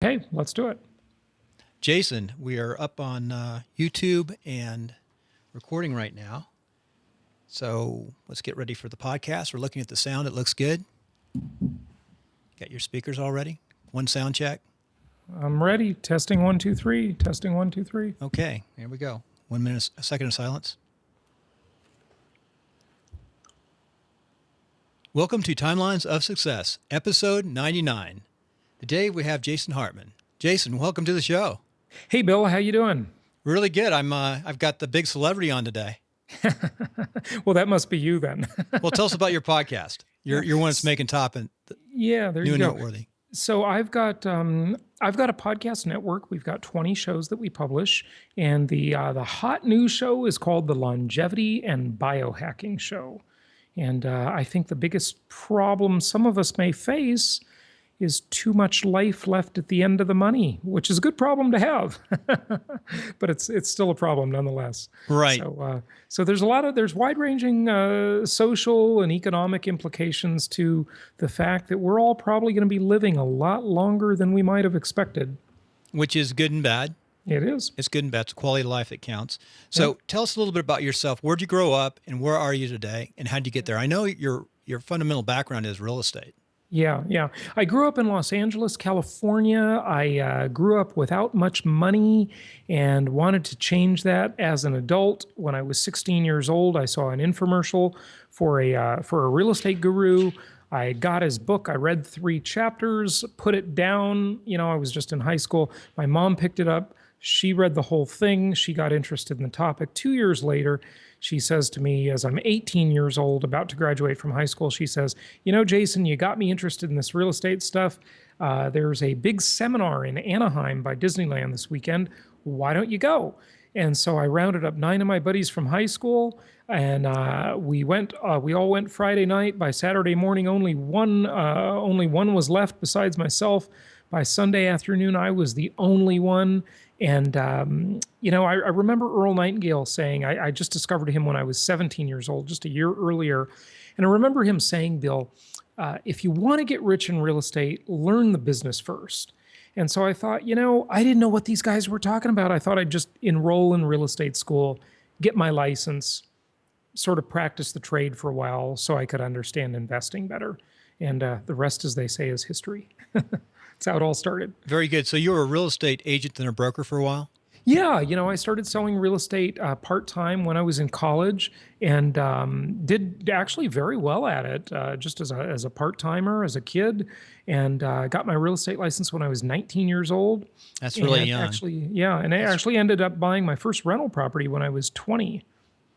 Hey, let's do it. Jason, we are up on YouTube and recording right now. So let's get ready for the podcast. We're looking at the sound. It looks good. Got your speakers all ready? One sound check. I'm ready. Testing one, two, three. Testing one, two, three. Okay, here we go. 1 minute, a second of silence. Welcome to Timelines of Success, episode 99. Today we have Jason Hartman. Jason, welcome to the show. Hey, Bill, how you doing? Really good. I've got the big celebrity on today. Well, that must be you then. Well, tell us about your podcast. You're one that's making top and Yeah, there new you and go. noteworthy. So I've got a podcast network. We've got 20 shows that we publish, and the hot new show is called the Longevity and Biohacking Show. And I think the biggest problem some of us may face is too much life left at the end of the money, which is a good problem to have, but it's still a problem nonetheless. Right. So there's wide ranging social and economic implications to the fact that we're all probably going to be living a lot longer than we might have expected. Which is good and bad. It is. It's good and bad. It's quality of life that counts. So Tell us a little bit about yourself. Where'd you grow up and where are you today and how'd you get there? I know your fundamental background is real estate. Yeah. I grew up in Los Angeles, California. I grew up without much money and wanted to change that as an adult. When I was 16 years old, I saw an infomercial for a real estate guru. I got his book. I read 3 chapters, put it down. I was just in high school. My mom picked it up. She read the whole thing. She got interested in the topic. 2 years later, she says to me, as I'm 18 years old, about to graduate from high school, she says, Jason, you got me interested in this real estate stuff. There's a big seminar in Anaheim by Disneyland this weekend. Why don't you go? And so I rounded up 9 of my buddies from high school, and we went. We all went Friday night. By Saturday morning, only one was left besides myself. By Sunday afternoon, I was the only one. And, I remember Earl Nightingale saying, I just discovered him when I was 17 years old, just a year earlier. And I remember him saying, Bill, if you want to get rich in real estate, learn the business first. And so I thought, I didn't know what these guys were talking about. I thought I'd just enroll in real estate school, get my license, sort of practice the trade for a while so I could understand investing better. And the rest, as they say, is history. That's how it all started. Very good. So you were a real estate agent and a broker for a while? Yeah, I started selling real estate part-time when I was in college and did actually very well at it just as a part-timer, as a kid, and got my real estate license when I was 19 years old. That's really young. I actually ended up buying my first rental property when I was 20.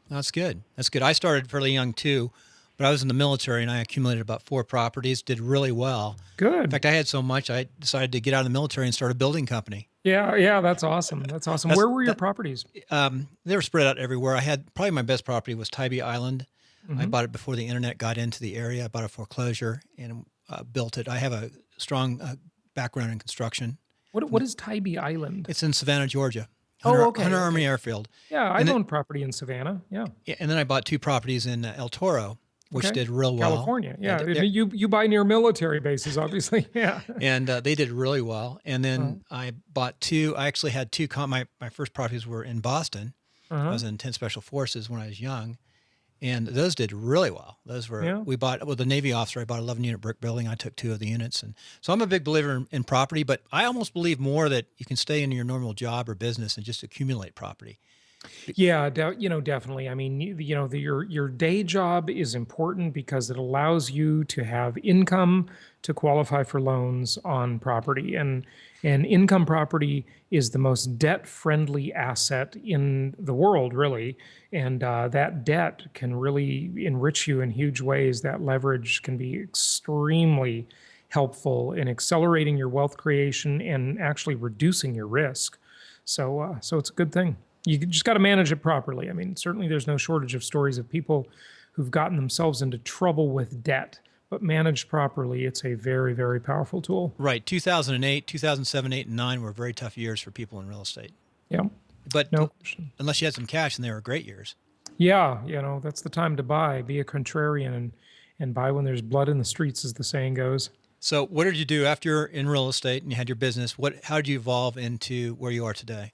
That's good. I started fairly young too, but I was in the military and I accumulated about 4 properties, did really well. Good. In fact, I had so much, I decided to get out of the military and start a building company. Yeah, that's awesome. Where were your properties? They were spread out everywhere. I had probably my best property was Tybee Island. I bought it before the internet got into the area. I bought a foreclosure and built it. I have a strong background in construction. What is Tybee Island? It's in Savannah, Georgia. Okay. Hunter Army Airfield. Yeah, I've owned property in Savannah. Yeah. And then I bought 2 properties in El Toro, which did real well. California, yeah. You buy near military bases, obviously, yeah. And they did really well. And then I bought 2. I actually had 2. My first properties were in Boston. I was in 10 Special Forces when I was young, and those did really well. Those were we bought with the Navy officer. I bought 11-unit brick building. I took 2 of the units, and so I'm a big believer in property. But I almost believe more that you can stay in your normal job or business and just accumulate property. Yeah, definitely. I mean, your day job is important because it allows you to have income to qualify for loans on property, and income property is the most debt-friendly asset in the world, really. And that debt can really enrich you in huge ways. That leverage can be extremely helpful in accelerating your wealth creation and actually reducing your risk. So it's a good thing. You just got to manage it properly. I mean, certainly there's no shortage of stories of people who've gotten themselves into trouble with debt, but managed properly, it's a very, very powerful tool. Right. 2008, 2007, 8, and 9 were very tough years for people in real estate. Yeah. But No question. unless you had some cash, and they were great years. Yeah, that's the time to buy. Be a contrarian and buy when there's blood in the streets, as the saying goes. So what did you do after you're in real estate and you had your business? How did you evolve into where you are today?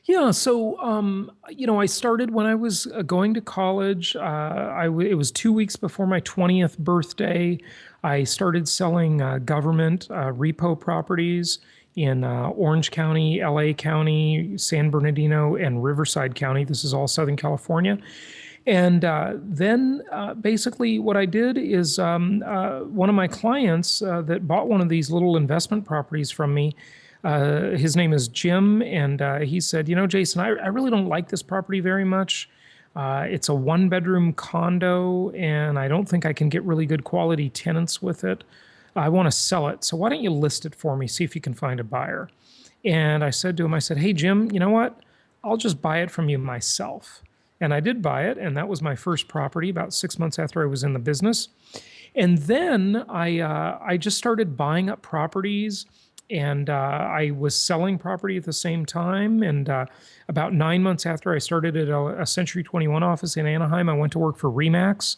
Yeah, so I started when I was going to college. It was 2 weeks before my 20th birthday. I started selling government repo properties in Orange County, LA County, San Bernardino, and Riverside County. This is all Southern California. And then basically, what I did is one of my clients that bought one of these little investment properties from me. His name is Jim, and he said, Jason, I really don't like this property very much. It's a one-bedroom condo, and I don't think I can get really good quality tenants with it. I want to sell it. So why don't you list it for me, see if you can find a buyer? And I said to him, I said, hey, Jim, you know what? I'll just buy it from you myself. And I did buy it, and that was my first property about 6 months after I was in the business. And then I just started buying up properties, and I was selling property at the same time. And about 9 months after I started at a Century 21 office in Anaheim, I went to work for Remax.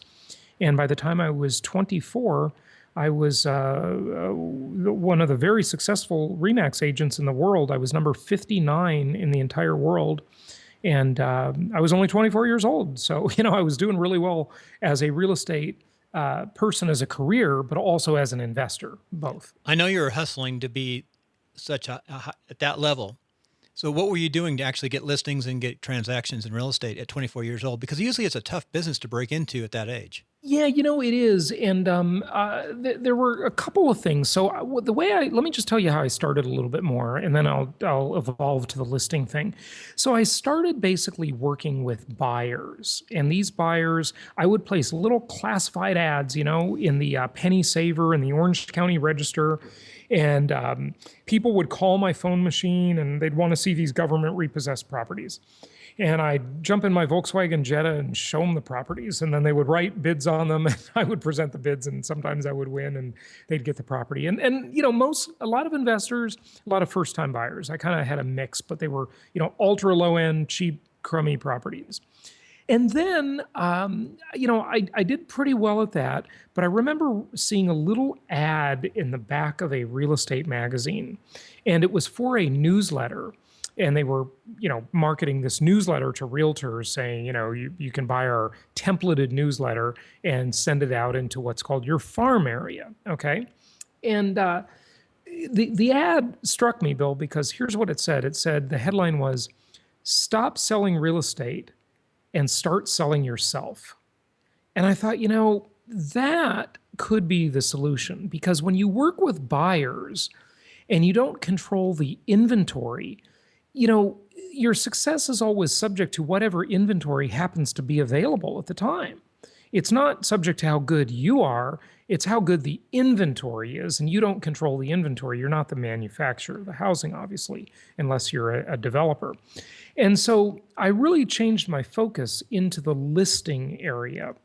And by the time I was 24, I was one of the very successful Remax agents in the world. I was number 59 in the entire world. And I was only 24 years old. So, I was doing really well as a real estate person, as a career, but also as an investor, both. I know you're hustling to be at that level. So what were you doing to actually get listings and get transactions in real estate at 24 years old? Because usually it's a tough business to break into at that age. Yeah, it is. And there were a couple of things. So let me just tell you how I started a little bit more, and then I'll evolve to the listing thing. So I started basically working with buyers, and these buyers, I would place little classified ads, in the Penny Saver and the Orange County Register. And people would call my phone machine and they'd want to see these government repossessed properties. And I'd jump in my Volkswagen Jetta and show them the properties. And then they would write bids on them. And I would present the bids. And sometimes I would win and they'd get the property. And a lot of investors, a lot of first time buyers, I kind of had a mix, but they were, ultra low end, cheap, crummy properties. And then, I did pretty well at that, but I remember seeing a little ad in the back of a real estate magazine, and it was for a newsletter. And they were, marketing this newsletter to realtors saying, you can buy our templated newsletter and send it out into what's called your farm area. Okay. And the ad struck me, Bill, because here's what it said. It said, the headline was, "Stop selling real estate and start selling yourself." And I thought, that could be the solution, because when you work with buyers and you don't control the inventory, your success is always subject to whatever inventory happens to be available at the time. It's not subject to how good you are, it's how good the inventory is, and you don't control the inventory. You're not the manufacturer of the housing, obviously, unless you're a developer. And so I really changed my focus into the listing area.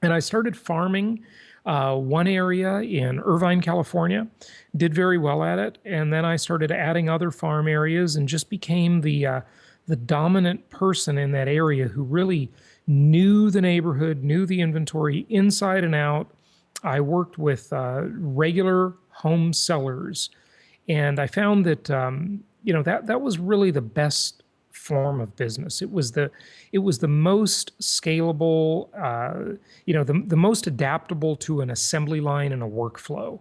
And I started farming one area in Irvine, California, did very well at it. And then I started adding other farm areas and just became the dominant person in that area who really knew the neighborhood, knew the inventory inside and out. I worked with regular home sellers. And I found that, that was really the best form of business. It was the most scalable, the most adaptable to an assembly line and a workflow.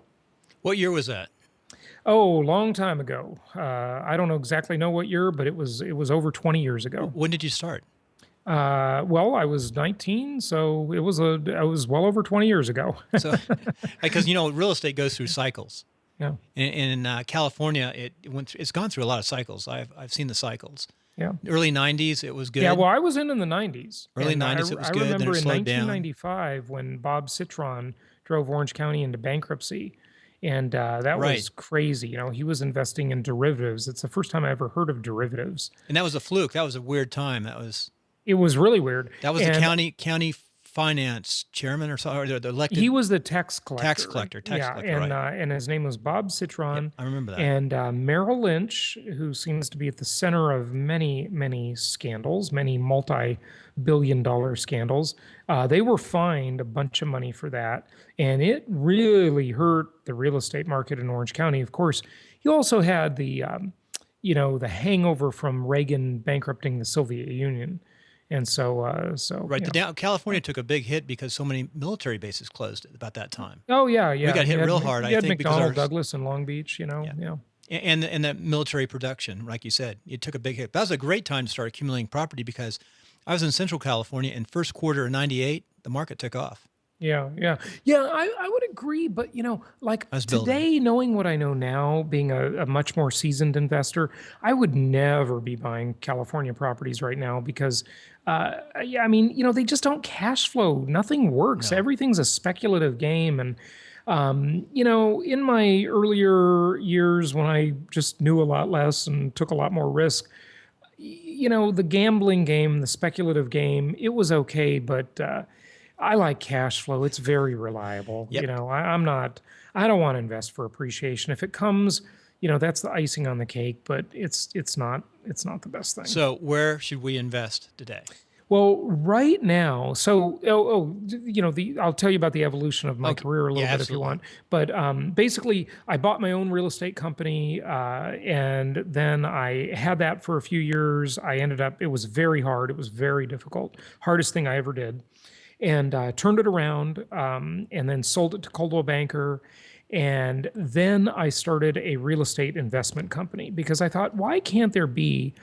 What year was that? Oh, long time ago. I don't exactly know what year, but it was over 20 years ago. When did you start? Well, I was 19, so I was well over 20 years ago. So, because real estate goes through cycles. Yeah. In California, it's gone through a lot of cycles. I've seen the cycles. Yeah. Early 90s, it was good. Yeah, well, I was in the 90s. Early 90s, it was good. I remember then it in slowed down. 1995 when Bob Citron drove Orange County into bankruptcy. And that Right. was crazy. He was investing in derivatives. It's the first time I ever heard of derivatives. And that was a fluke. That was a weird time. It was really weird. That was the county finance chairman or something, or the He elected was the tax collector. tax Yeah, collector, right? and his name was Bob Yep, Citron, I remember that. and Merrill Lynch, who seems to be at the center of many scandals, many multi-billion-dollar scandals. They were fined a bunch of money for that, and it really hurt the real estate market in Orange County. Of course, you also had the hangover from Reagan bankrupting the Soviet Union, and so Right. yeah. California took a big hit because so many military bases closed at about that time. Oh yeah, We yeah. got hit real hard, I You had think, because McDonnell our Douglas in Long Beach. yeah, Yeah. and that military production, like you said, it took a big hit. That was a great time to start accumulating property because I was in Central California in first quarter of '98. The market took off. Yeah. I would agree, but like I was building. today, knowing what I know now, being a much more seasoned investor, I would never be buying California properties right now because, yeah, I mean, they just don't cash flow. Nothing works. No. Everything's a speculative game, and in my earlier years when I just knew a lot less and took a lot more risk, the gambling game, the speculative game, it was okay, but I like cash flow. It's very reliable. Yep. I don't want to invest for appreciation. If it comes, that's the icing on the cake, but it's not the best thing. So where should we invest today? Well, right now, so I'll tell you about the evolution of my Okay. career a little Yeah, bit if you absolutely. want. But basically, I bought my own real estate company, and then I had that for a few years. It was very hard. It was very difficult. Hardest thing I ever did, and turned it around, and then sold it to Coldwell Banker. And then I started a real estate investment company because I thought, why can't there be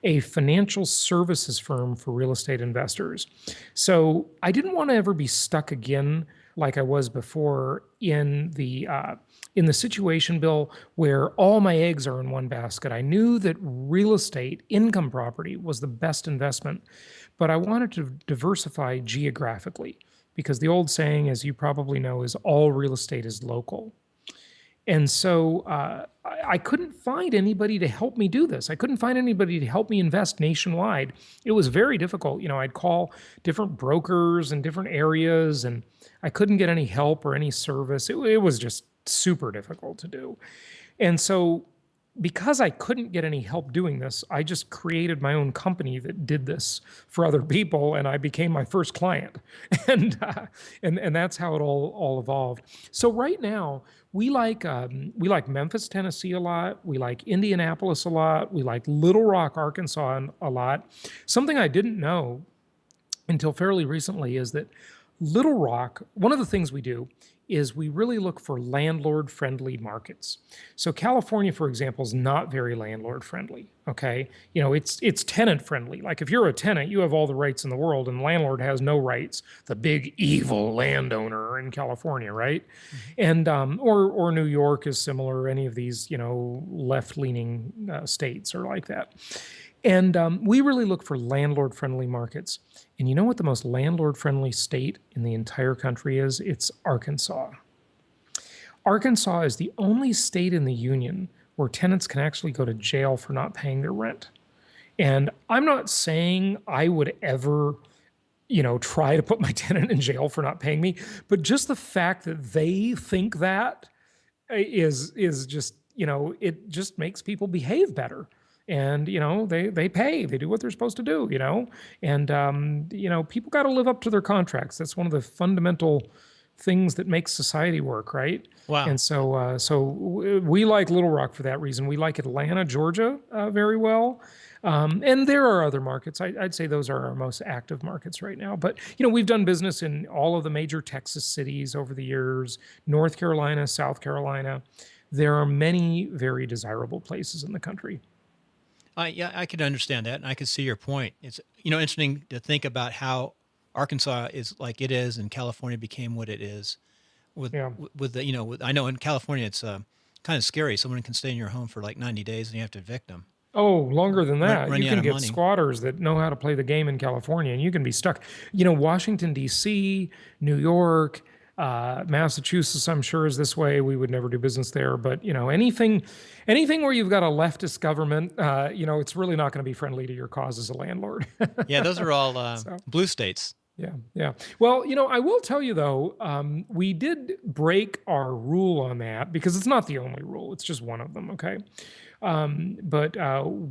a financial services firm for real estate investors? So I didn't want to ever be stuck again like I was before in the situation, Bill, where all my eggs are in one basket. I knew that real estate income property was the best investment, but I wanted to diversify geographically because the old saying, as you probably know, is all real estate is local. And so I couldn't find anybody to help me do this. I couldn't find anybody to help me invest nationwide. It was very difficult. I'd call different brokers in different areas, and I couldn't get any help or any service. It was just super difficult to do. And so, because I couldn't get any help doing this, I just created my own company that did this for other people, and I became my first client, and that's how it all evolved. So right now, we like Memphis, Tennessee a lot. We like Indianapolis a lot. We like Little Rock, Arkansas a lot. Something I didn't know until fairly recently is that Little Rock, one of the things we do is we really look for landlord friendly markets. So California, for example, is not very landlord friendly. Okay. It's tenant friendly. Like if you're a tenant, you have all the rights in the world and the landlord has no rights, the big evil landowner in California, right? And or New York is similar, any of these, left leaning states are like that. And we really look for landlord friendly markets. And you know what the most landlord friendly state in the entire country is? It's Arkansas. Arkansas is the only state in the union where tenants can actually go to jail for not paying their rent. And I'm not saying I would ever, try to put my tenant in jail for not paying me, but just the fact that they think that is just, it just makes people behave better. And they pay, they do what they're supposed to do, and people got to live up to their contracts. That's one of the fundamental things that makes society work, right? Wow. And so we like Little Rock for that reason. We like Atlanta, Georgia, very well. And there are other markets. I'd say those are our most active markets right now. But we've done business in all of the major Texas cities over the years, North Carolina, South Carolina. There are many very desirable places in the country. Yeah, I could understand that, and I could see your point. It's interesting to think about how Arkansas is like it is, and California became what it is. With Yeah. with the I know in California it's kind of scary. Someone can stay in your home for like 90 days, and you have to evict them, Oh, longer than that. run You you out can of get money. squatters that know how to play the game in California, and you can be stuck. Washington, D.C., New York, Massachusetts, I'm sure is this way. We would never do business there. But, anything where you've got a leftist government, it's really not going to be friendly to your cause as a landlord. Yeah, those are all So, blue states. Yeah, yeah. Well, I will tell you though, we did break our rule on that because it's not the only rule; it's just one of them. Okay, but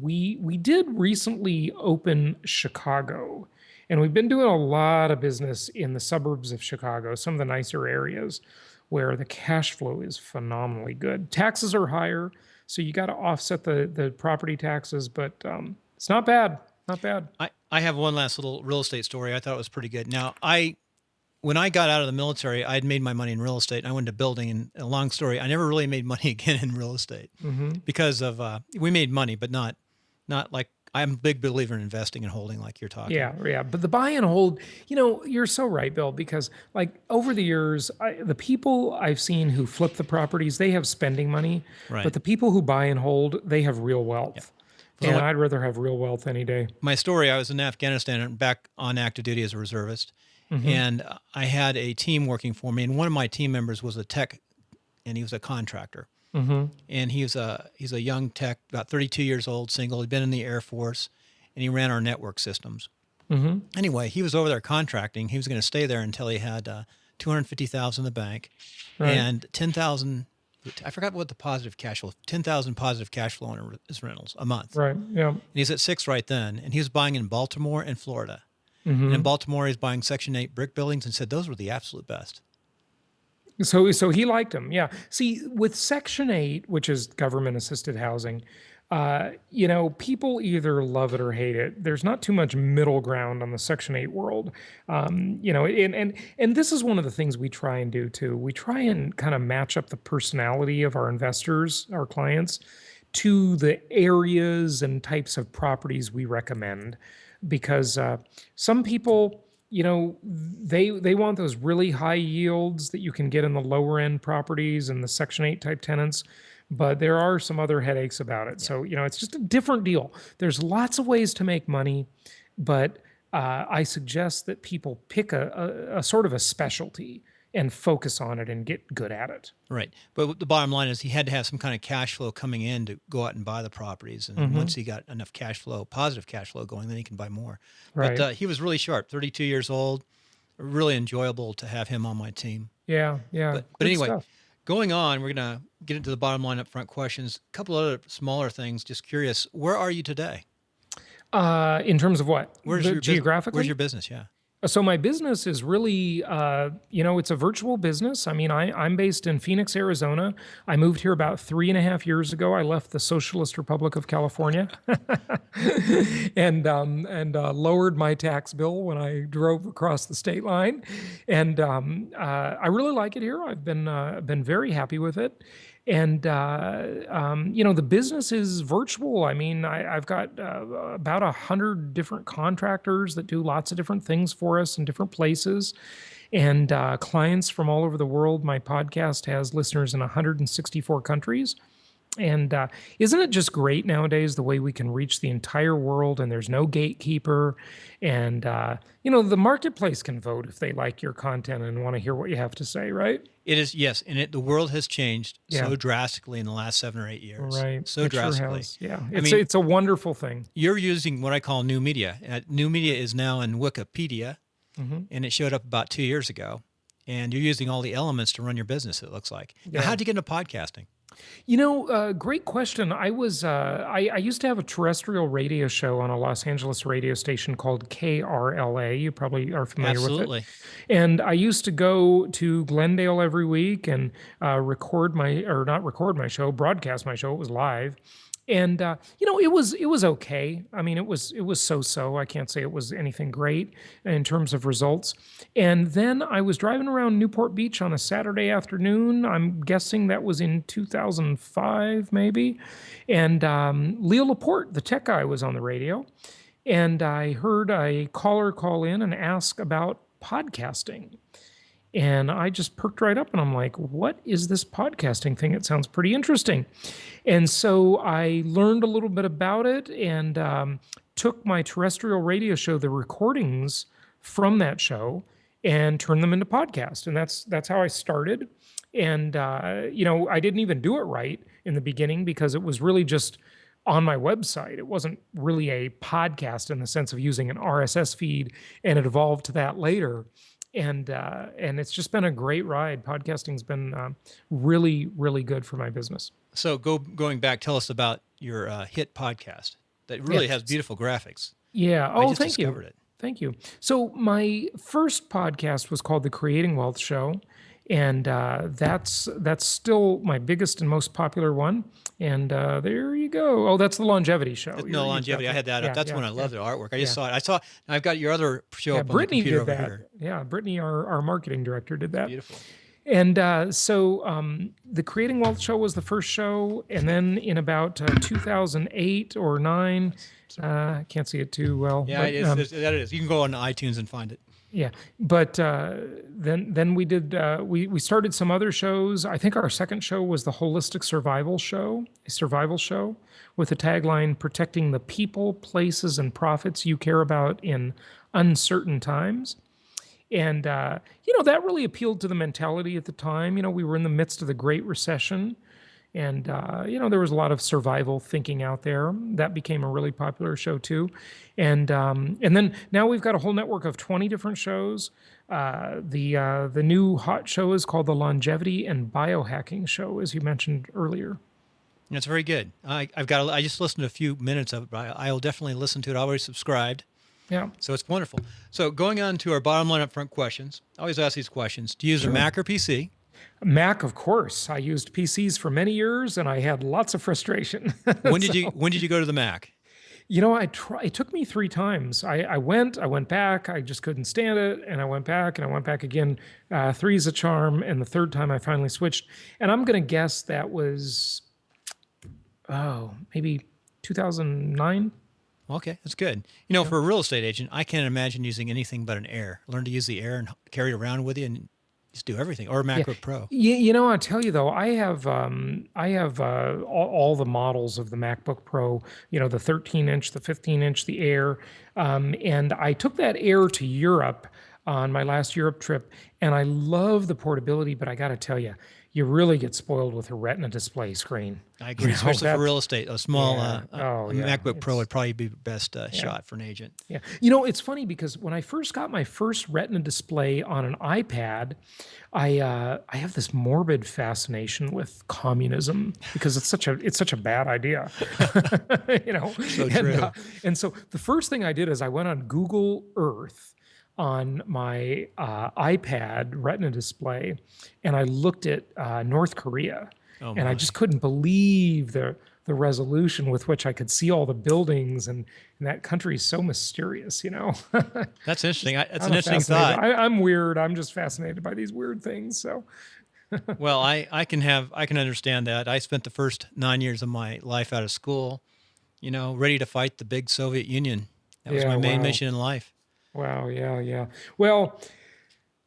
we did recently open Chicago, and we've been doing a lot of business in the suburbs of Chicago, some of the nicer areas where the cash flow is phenomenally good. Taxes are higher, so you got to offset the property taxes, but it's not bad, not bad. I have one last little real estate story. I thought it was pretty good. Now, when I got out of the military, I had made my money in real estate. And I went to building, and a long story, I never really made money again in real estate Hmm. because of we made money, but not like I'm a big believer in investing and holding, like you're talking. Yeah, yeah. But the buy and hold, you're so right, Bill, because like over the years, the people I've seen who flip the properties, they have spending money, but Right. the people who buy and hold, they have real Yeah. wealth. So And I'd rather have real wealth any day. my story, I was in Afghanistan and back on active duty as a reservist, Hmm. and I had a team working for me, and one of my team members was a tech, and he was a contractor. Hmm. And he's a young tech, about 32 years old, single. He'd been in the Air Force, and he ran our network systems. Hmm. Anyway, he was over there contracting. He was going to stay there until he had 250,000 in the bank Right, and 10,000. I forgot what the positive cash flow. 10,000 positive cash flow on his rentals a month. right. Yeah. And he's at 6 right then, and he was buying in Baltimore and Florida. And in Hmm. Baltimore, he's buying Section 8 brick buildings and said those were the absolute best. So he liked them. Yeah. See, with Section 8, which is government assisted housing, people either love it or hate it. There's not too much middle ground on the Section 8 world. And this is one of the things we try and do too. We try and kind of match up the personality of our investors, our clients, to the areas and types of properties we recommend because some people, they want those really high yields that you can get in the lower end properties and the Section 8 type tenants, but there are some other headaches about it. Yeah. So, it's just a different deal. There's lots of ways to make money, but I suggest that people pick a sort of a specialty and focus on it and get good at it. Right. But the bottom line is he had to have some kind of cash flow coming in to go out and buy the properties. And then Hmm. once he got enough cash flow, positive cash flow going, then he can buy more. But Right. he was really sharp, 32 years old, really enjoyable to have him on my team. Yeah. Yeah. But Good anyway, stuff. going on, we're going to get into the bottom line up front questions. A couple other smaller things. Just curious, where are you today? In terms of what? Where's your Where's Geographically? your business? Yeah. So my business is really, it's a virtual business. I mean, I'm based in Phoenix, Arizona. I moved here about 3.5 years ago. I left the Socialist Republic of California, and lowered my tax bill when I drove across the state line, and I really like it here. I've been very happy with it. And the business is virtual. I mean, I've got about 100 different contractors that do lots of different things for us in different places, and clients from all over the world. My podcast has listeners in 164 countries. And isn't it just great nowadays the way we can reach the entire world and there's no gatekeeper? And, the marketplace can vote if they like your content and want to hear what you have to say, right? It is, yes. And the world has changed Yeah, so drastically in the last 7 or 8 years. right. So It sure drastically. has. Yeah, I it's mean, it's a wonderful thing. you're using what I call new media. New media is now in Wikipedia, Hmm. and it showed up about 2 years ago. And you're using all the elements to run your business, it looks like. Now, Yeah. how'd you get into podcasting? Great question. I used to have a terrestrial radio show on a Los Angeles radio station called KRLA. You probably are familiar with it. Absolutely. And I used to go to Glendale every week and not record my show, broadcast my show. It was live. And it was okay. I mean, it was so. I can't say it was anything great in terms of results. And then I was driving around Newport Beach on a Saturday afternoon. I'm guessing that was in 2005, maybe. And Leo Laporte, the tech guy, was on the radio, and I heard a caller call in and ask about podcasting. And I just perked right up and I'm like, what is this podcasting thing? It sounds pretty interesting. And so I learned a little bit about it and took my terrestrial radio show, the recordings from that show, and turned them into podcast. And that's how I started. And I didn't even do it right in the beginning because it was really just on my website. It wasn't really a podcast in the sense of using an RSS feed, and it evolved to that later. And it's just been a great ride. Podcasting's been really, really good for my business. So going back, tell us about your hit podcast that Yeah. really has beautiful graphics. Yeah. I Oh, just thank you. discovered it. Thank you. So my first podcast was called The Creating Wealth Show, and that's still my biggest and most popular one. And there you go. Oh, that's the Longevity Show. No, You've got longevity. I that. had that up. Yeah, That's yeah, when I yeah, loved the artwork. I just yeah. saw it. I saw. I've got your other show Yeah, up on the Brittany computer did over that. here. Yeah, Brittany, our marketing director, did that. Beautiful. And the Creating Wealth Show was the first show, and then in about 2008 or nine, I can't see it too well. Yeah, but, that it is. You can go on iTunes and find it. yeah, but then we did we started some other shows. I think our second show was the Holistic Survival Show, a survival show with the tagline "Protecting the people, places, and profits you care about in uncertain times." And that really appealed to the mentality at the time. We were in the midst of the Great Recession, and there was a lot of survival thinking out there. That became a really popular show too. And then now we've got a whole network of 20 different shows. The new hot show is called the Longevity and Biohacking Show, as you mentioned earlier. It's very good. I just listened to a few minutes of it, but I'll definitely listen to it. I already subscribed. Yeah. So it's wonderful. So going on to our bottom line upfront questions. I always ask these questions. Do you use a Mac or PC? Mac, of course. I used PCs for many years, and I had lots of frustration. When did you go to the Mac? It took me 3 times. I went back. I just couldn't stand it, and I went back, and I went back again. 3 is a charm, and the third time I finally switched. And I'm going to guess that was, maybe 2009. Okay, that's good. For a real estate agent, I can't imagine using anything but an Air. Learn to use the Air and carry it around with you and just do everything. Or a MacBook Pro. I'll tell you though, I have all the models of the MacBook Pro. The 13-inch, the 15-inch, the Air, and I took that Air to Europe on my last Europe trip, and I love the portability. But I got to tell you, you really get spoiled with a Retina display screen. I agree, especially for real estate. A small MacBook Pro would probably be the best shot for an agent. Yeah. It's funny because when I first got my first Retina display on an iPad, I have this morbid fascination with communism because it's such a bad idea. So true. And so the first thing I did is I went on Google Earth on my iPad Retina display, and I looked at North Korea, and I just couldn't believe the resolution with which I could see all the buildings, and that country is so mysterious. That's interesting. That's an interesting thought. I'm weird. I'm just fascinated by these weird things. So. Well, I can understand that. I spent the first 9 years of my life out of school, ready to fight the big Soviet Union. That was my main mission in life. Wow. Yeah. Well,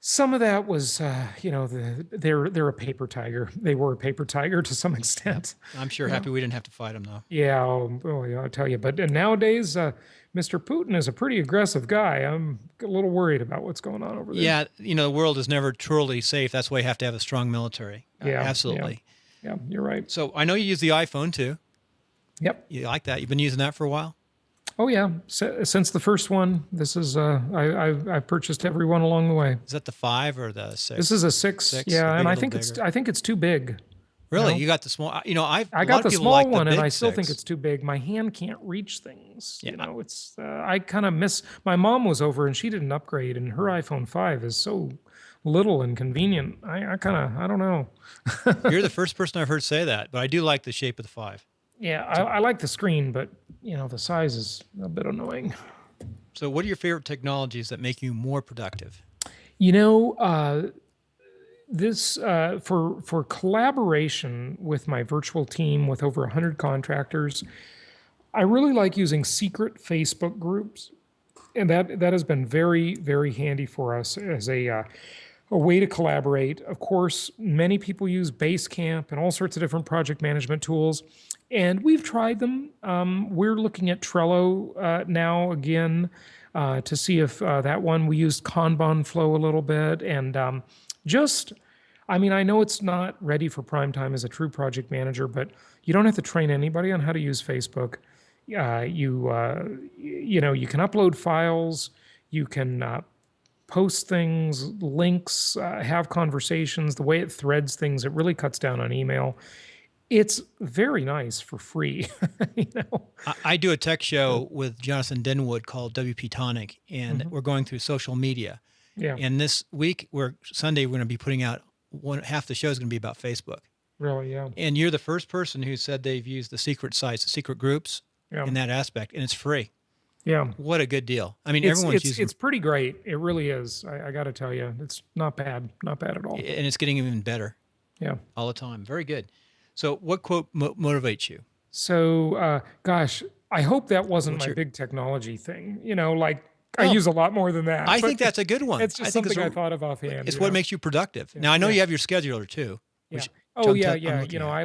some of that was, they're a paper tiger. They were a paper tiger to some extent. I'm sure happy we didn't have to fight them though. Yeah. I'll tell you. But nowadays, Mr. Putin is a pretty aggressive guy. I'm a little worried about what's going on over there. Yeah. The world is never truly safe. That's why you have to have a strong military. Yeah. Absolutely. Yeah, you're right. So I know you use the iPhone too. Yep. You like that? You've been using that for a while? Oh yeah, since the first one. This is I've purchased every one along the way. Is that the 5 or the 6? This is a 6. Yeah, and I think it's too big. Really, you got the small? I got the small one, and I still think it's too big. My hand can't reach things. Yeah. It's I kind of miss. My mom was over, and she did an upgrade, and her iPhone 5 is so little and convenient. I don't know. You're the first person I've heard say that, but I do like the shape of the 5. Yeah, I like the screen, but the size is a bit annoying. So what are your favorite technologies that make you more productive? This for collaboration with my virtual team with over 100 contractors, I really like using secret Facebook groups, and that has been very, very handy for us as a way to collaborate. Of course, many people use Basecamp and all sorts of different project management tools, and we've tried them. We're looking at Trello now again to see if that one. We used Kanban Flow a little bit, and I know it's not ready for prime time as a true project manager, but You don't have to train anybody on how to use Facebook. You can upload files. You can post things, links, have conversations. The way it threads things, it really cuts down on email. It's very nice for free. you know. I do a tech show with Jonathan Denwood called WP Tonic, and we're going through social media. Yeah. And this week, Sunday, we're going to be putting out half the show is going to be about Facebook. Really, yeah. And you're the first person who said they've used the secret sites, the secret groups Yeah. in that aspect, and it's free. Yeah. What a good deal. I mean, It's everyone's using it's pretty great. It really is. I got to tell you, it's not bad. Not bad at all. and it's getting even better Yeah. all the time. Very good. So what quote motivates you? So, gosh, I hope that wasn't What's my your- big technology thing. Like I No, use a lot more than that. I but think that's a good one. It's just I think something I thought of offhand. it's what makes you productive. Now, I know you have your scheduler too. Yeah. Which Oh I'm yeah, I'm yeah. looking at. I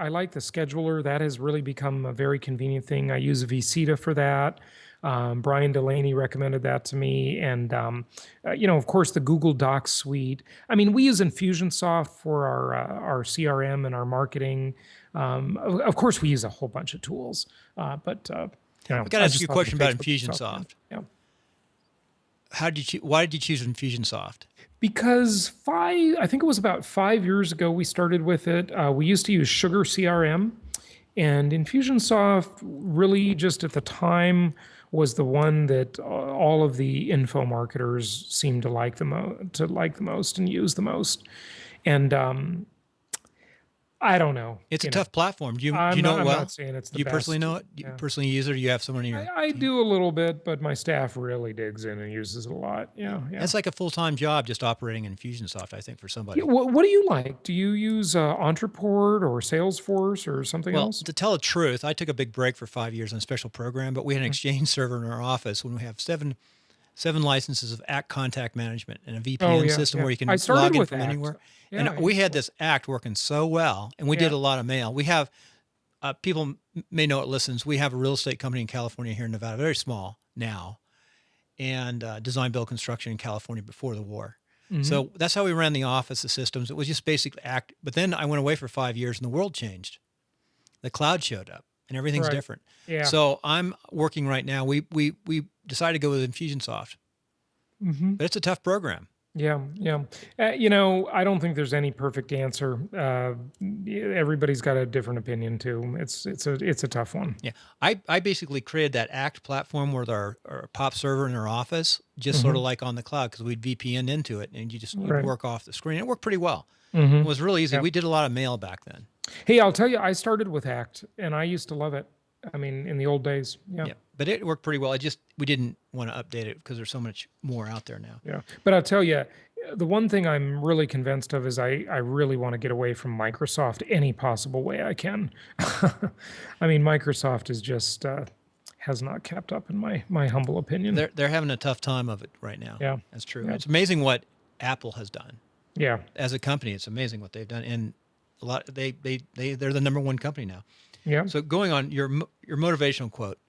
like the scheduler. That has really become a very convenient thing. I use VCita for that. Brian Delaney recommended that to me, and of course, the Google Docs suite. I mean, we use Infusionsoft for our CRM and our marketing. Of course, we use a whole bunch of tools, but I got to I ask just you a thought question the about Facebook Infusionsoft. Yeah. Why did you choose Infusionsoft? Because I think it was about 5 years ago we started with it. We used to use Sugar CRM, and Infusionsoft really just at the time was the one that all of the info marketers seemed to like the most and use the most. And I don't know. It's a tough platform. Do you know it I'm well? not saying it's the Do you best. personally know it? Do you personally use it, or do you have someone in your I team? do a little bit, but my staff really digs in and uses it a lot. Yeah, yeah. That's like a full-time job just operating Infusionsoft, I think, for somebody. Yeah, what do you like? Do you use Entreport or Salesforce or something Well, else? to tell the truth, I took a big break for 5 years on a special program, but we had an Mm. Exchange server in our office when we have seven licenses of Act contact management and a Oh VPN yeah, system yeah. where you can I started log in with from Act. anywhere. Yeah, And we had this Act working so well, and we did yeah. a lot of mail. We have people may know it listens. We have a real estate company in California here in Nevada, very small now, and design, build, construction in California before the war. Mhm. So that's how we ran the office, the systems. It was just basically Act. But then I went away for 5 years, and the world changed. The cloud showed up, and everything's Right. different. Yeah. So I'm working right now. We decided to go with Infusionsoft, Hmm. but it's a tough program. Yeah, yeah. I don't think there's any perfect answer. Everybody's got a different opinion too. It's a tough one. Yeah, I basically created that Act platform with our POP server in our office, just sort Hmm. of like on the cloud, because we'd VPN into it, and you'd Right. work off the screen. It worked pretty well. Hmm. It was really easy. Yeah. We did a lot of mail back then. Hey, I'll tell you, I started with Act, and I used to love it. I mean, in the old days. Yeah. Yeah, but it worked pretty well. We didn't want to update it because there's so much more out there now. Yeah. But I'll tell you, the one thing I'm really convinced of is I really want to get away from Microsoft any possible way I can. I mean, Microsoft is just has not kept up in my humble opinion. They're having a tough time of it right now. Yeah. That's true. Yeah. It's amazing what Apple has done Yeah. as a company. It's amazing what they've done, and a lot they're the number one company now. Yeah. So going on your motivational quote.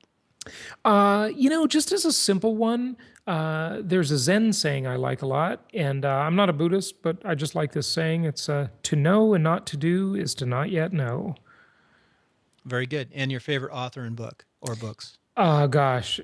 Just as a simple one, there's a Zen saying I like a lot, and I'm not a Buddhist, but I just like this saying. It's to know and not to do is to not yet know. Very good. And your favorite author and book or books? Gosh,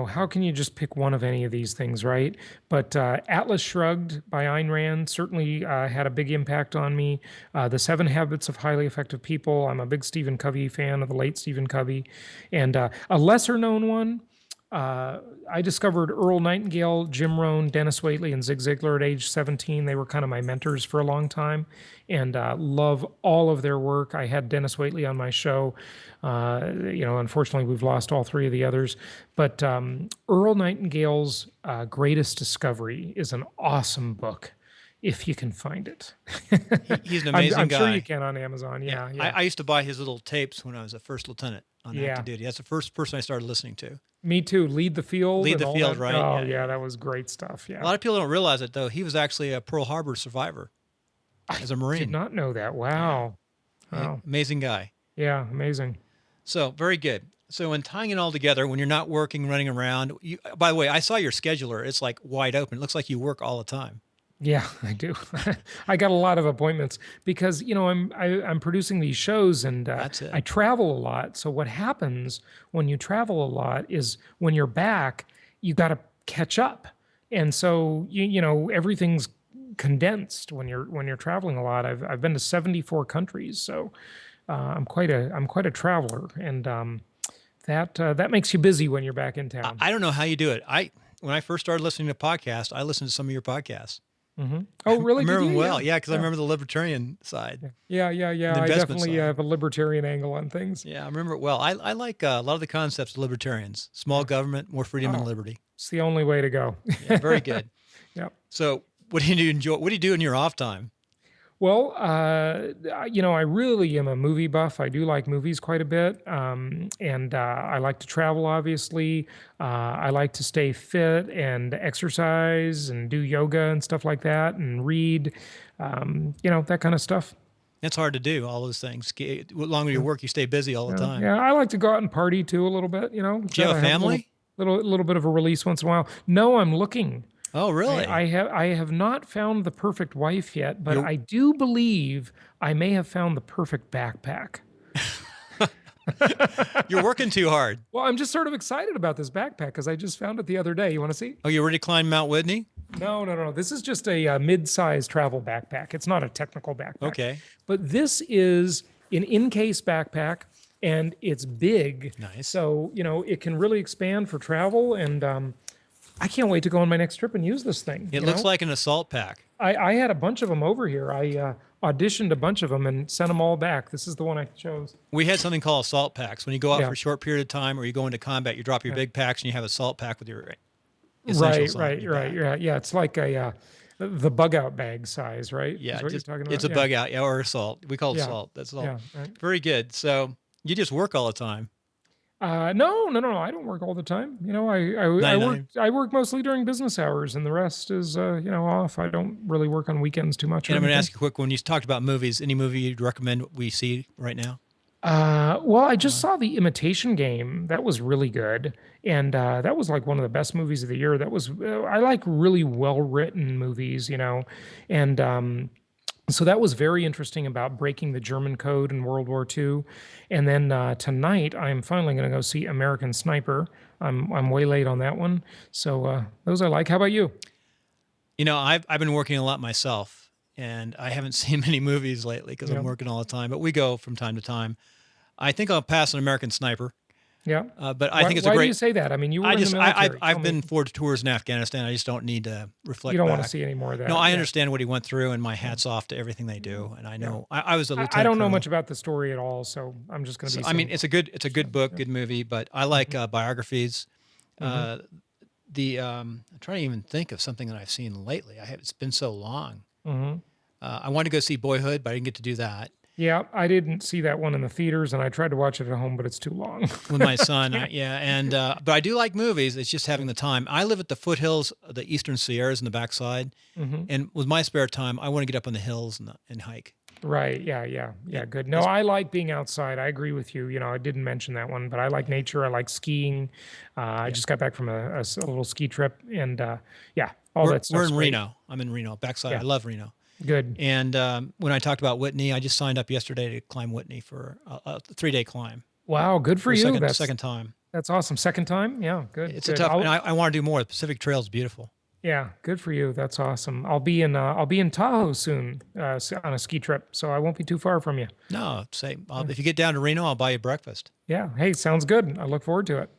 how can you just pick one of any of these things, right? But Atlas Shrugged by Ayn Rand certainly had a big impact on me. The Seven Habits of Highly Effective People. I'm a big Stephen Covey fan of the late Stephen Covey. And a lesser known one, I discovered Earl Nightingale, Jim Rohn, Dennis Waitley, and Zig Ziglar at age 17. They were kind of my mentors for a long time, and love all of their work. I had Dennis Waitley on my show. Unfortunately, we've lost all three of the others. But Earl Nightingale's Greatest Discovery is an awesome book, if you can find it. He's an amazing I'm guy. sure you can on Amazon. Yeah, yeah. I used to buy his little tapes when I was a first lieutenant on Yeah. active duty. That's the first person I started listening to. Me too. Lead the Field. Lead and the all Field, that. right? Oh, Yeah, yeah, that was great stuff. A Yeah. lot of people don't realize it, though. He was actually a Pearl Harbor survivor as a Marine. Did not know that. Wow. Wow. Amazing guy. Yeah, amazing. So very good. So in tying it all together, when you're not working, running around, by the way, I saw your scheduler. It's like wide open. It looks like you work all the time. Yeah, I do. I got a lot of appointments because I'm producing these shows and That's it. I travel a lot. So what happens when you travel a lot is when you're back, you got to catch up, and so everything's condensed when you're traveling a lot. I've been to 74 countries, so I'm quite a traveler, and that makes you busy when you're back in town. I don't know how you do it. When I first started listening to podcasts, I listened to some of your podcasts. Oh, I really? Did remember you? them Yeah, well. Yeah, because I yeah. remember the libertarian side, Yeah. the I investment definitely side. have a libertarian angle on things. Yeah, I remember it well. I like a lot of the concepts of libertarians: small Yeah. government, more freedom and Oh, liberty. it's the only way to go. Yeah, very good. Yep. So, what do you enjoy? What do you do in your off time? Well, I really am a movie buff. I do like movies quite a bit. And I like to travel, obviously. I like to stay fit and exercise and do yoga and stuff like that and read, that kind of stuff. It's hard to do all those things. The longer you Yeah. work, you stay busy all the Yeah. time. Yeah. I like to go out and party too a little bit, Do you got have to a have a little, family? little bit of a release once in a while. No, I'm looking. Oh, I really? have not found the perfect wife yet, but You're I do believe I may have found the perfect backpack. you're working too hard. Well, I'm just sort of excited about this backpack because I just found it the other day. You want to see? Oh, you ready to climb Mount Whitney? No, no, no. This is just a mid-sized travel backpack. It's not a technical backpack, Okay, but this is an in-case backpack, and it's big, nice. so it can really expand for travel. And I can't wait to go on my next trip and use this thing. It looks like an assault pack. I had a bunch of them over here. I auditioned a bunch of them and sent them all back. This is the one I chose. We had something called assault packs. When you go out Yeah. for a short period of time or you go into combat, you drop your Yeah. big packs and you have a assault pack with your Right, essentials on it in right, your right. bag. Yeah, yeah. It's like the bug out bag size, right? Yeah, Is what you're just talking it's about? a Yeah, bug out, yeah, or assault. We call it yeah, assault. That's all. yeah. Right. Very good. So you just work all the time. No, no, no, no. I don't work all the time. I work mostly during business hours, and the rest is off. I don't really work on weekends too much And or I'm going to anything. ask you quick when you talked about movies, any movie you'd recommend we see right now? Well, I just Uh, saw The Imitation Game. That was really good, and that was like one of the best movies of the year. That was I like really well written movies, and so that was very interesting about breaking the German code in World War II. And then tonight, I'm finally going to go see American Sniper. I'm way late on that one, so those I like. How about you? I've been working a lot myself, and I haven't seen many movies lately because I'm Yeah, working all the time. But we go from time to time. I think I'll pass on American Sniper, yeah. but I Why think it's a why do you great. say that? I mean, you were I in the just I've military. Tell I've me, been 4 tours in Afghanistan. I just don't need to you reflect don't want to back. see any more of No, that. I Yeah, understand what he went through, and my yeah, hats off to everything they do. And I yeah. know I was a I lieutenant don't know colonel. much about the story at all, so I'm just going to So be I mean, saying. it's a good book, Yeah. good movie. But I like Hmm. biographies. Hmm. Uh, I'm trying to even think of something that I've seen lately. It's been so long. Hmm. I wanted to go see Boyhood, but I didn't get to do that Yeah, I didn't see that one in the theaters, and I tried to watch it at home, but it's too long. with my son. Can't. Yeah, and but I do like movies. It's just having the time. I live at the foothills of the Eastern Sierras in the backside, Hmm. and with my spare time, I want to get up on the hills and hike. Right. Yeah. Yeah. It, Yeah. Good. No, it's I like being outside. I agree with you. I didn't mention that one, but I like nature. I like skiing. I yeah. just got back from a little ski trip, and yeah, all We're that we're stuff's in great. Reno. I'm in Reno, backside. I Yeah. love Reno. Good. And when I talked about Whitney, I just signed up yesterday to climb Whitney for a 3-day climb Wow. Good for for a you. second time. That's awesome. Second time. Yeah. Good. It's a Good. tough, and I want to do more. The Pacific Trail is beautiful. Yeah. Good for you. That's awesome. I'll be in Tahoe soon on a ski trip, so I won't be too far from you. No, Yeah. if you get down to Reno, I'll buy you breakfast. Yeah. Hey, sounds good. I look forward to it.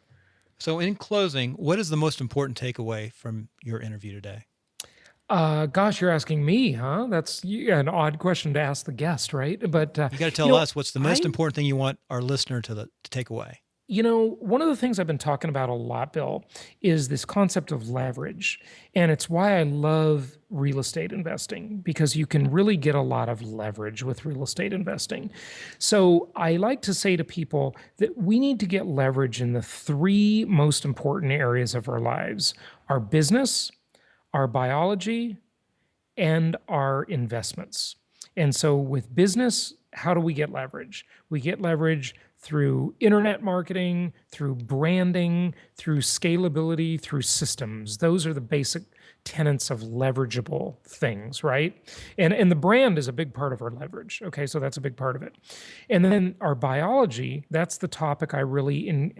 So, in closing, what is the most important takeaway from your interview today? Gosh, you're asking me, huh? That's an odd question to ask the guest, right? But You got to you tell know, us what's the most I, important thing you want our listener to take away. one of the things I've been talking about a lot, Bill, is this concept of leverage, and it's why I love real estate investing because you can really get a lot of leverage with real estate investing. So I like to say to people that we need to get leverage in the three most important areas of our lives: our business, our biology, and our investments. And so with business, how do we get leverage? We get leverage through internet marketing, through branding, through scalability, through systems. Those are the basic tenets of leverageable things, right? And the brand is a big part of our leverage. Okay, so that's a big part of it. And then our biology, that's the topic I really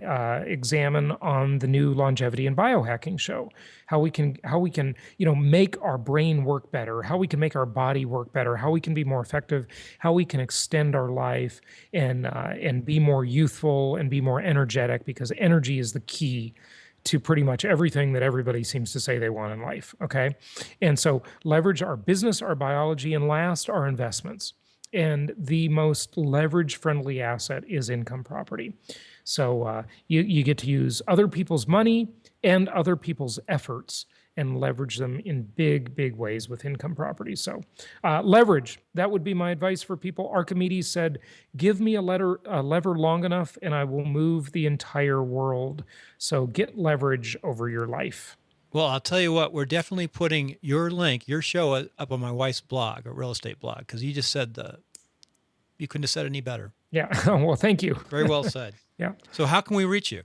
examine on the new longevity and biohacking show. How we can make our brain work better, how we can make our body work better, how we can be more effective, how we can extend our life and be more youthful and be more energetic, because energy is the key to pretty much everything that everybody seems to say they want in life. Okay. And so leverage our business, our biology, and last, our investments. And the most leverage friendly asset is income property. So you get to use other people's money and other people's efforts and leverage them in big, big ways with income property. So leverage, that would be my advice for people. Archimedes said, give me a lever long enough and I will move the entire world. So get leverage over your life. Well, I'll tell you what, we're definitely putting your link, your show up on my wife's blog, a real estate blog, because you just said you couldn't have said any better. Yeah. Well, thank you. Very well said. Yeah. So how can we reach you?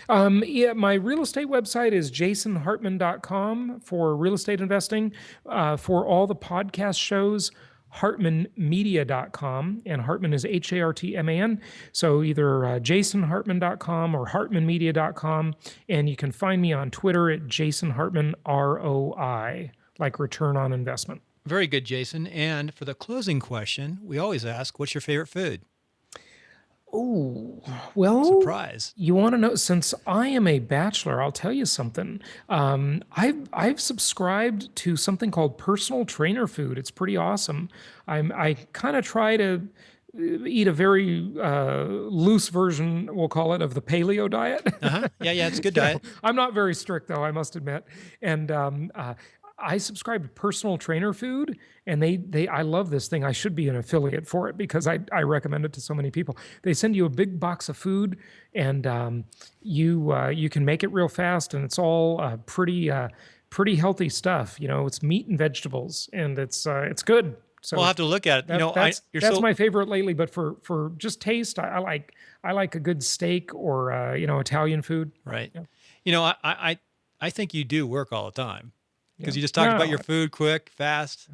Yeah, my real estate website is jasonhartman.com for real estate investing. For all the podcast shows, hartmanmedia.com, and Hartman is Hartman. So either jasonhartman.com or hartmanmedia.com, and you can find me on Twitter at jasonhartman, ROI, like return on investment. Very good, Jason. And for the closing question, we always ask, what's your favorite food? Oh, well, surprise. You want to know, since I am a bachelor, I'll tell you something. I've subscribed to something called personal trainer food. It's pretty awesome. I kind of try to eat a very loose version, we'll call it, of the paleo diet. Yeah, it's a good diet. I'm not very strict, though, I must admit. And I subscribe to personal trainer food, and I love this thing. I should be an affiliate for it because I recommend it to so many people. They send you a big box of food, and you can make it real fast, and it's all pretty healthy stuff. It's meat and vegetables, and it's good. So we'll have to look at it. That's my favorite lately. But for just taste, I like a good steak or Italian food. Right. Yeah. I think you do work all the time. Because Yeah. you just talked No, about your food quick, fast.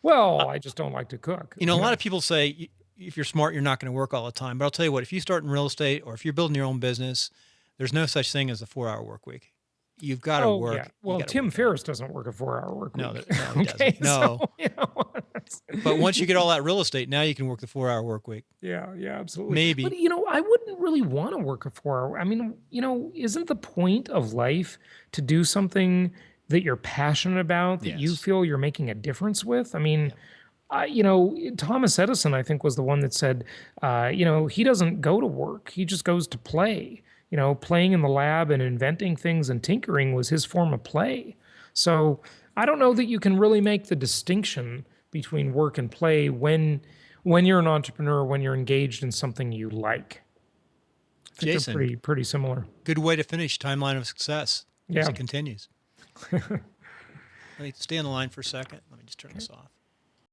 Well, I just don't like to cook. A lot of people say if you're smart, you're not going to work all the time. But I'll tell you what, if you start in real estate or if you're building your own business, there's no such thing as a 4-hour work week. You've got to work. Yeah. Well, Tim Ferriss doesn't work a 4-hour work week. No, he doesn't. No. So, But once you get all that real estate, now you can work the 4-hour work week. Yeah, absolutely. Maybe. But, I wouldn't really want to work a 4-hour. I mean, isn't the point of life to do something that you're passionate about, that you feel you're making a difference with? I mean, Thomas Edison, I think, was the one that said, he doesn't go to work. He just goes to play. Playing in the lab and inventing things and tinkering was his form of play. So I don't know that you can really make the distinction between work and play when you're an entrepreneur, when you're engaged in something you like. I think Jason, they're pretty similar. Good way to finish timeline of success as it continues. Let me stay on the line for a second. Let me just turn this off.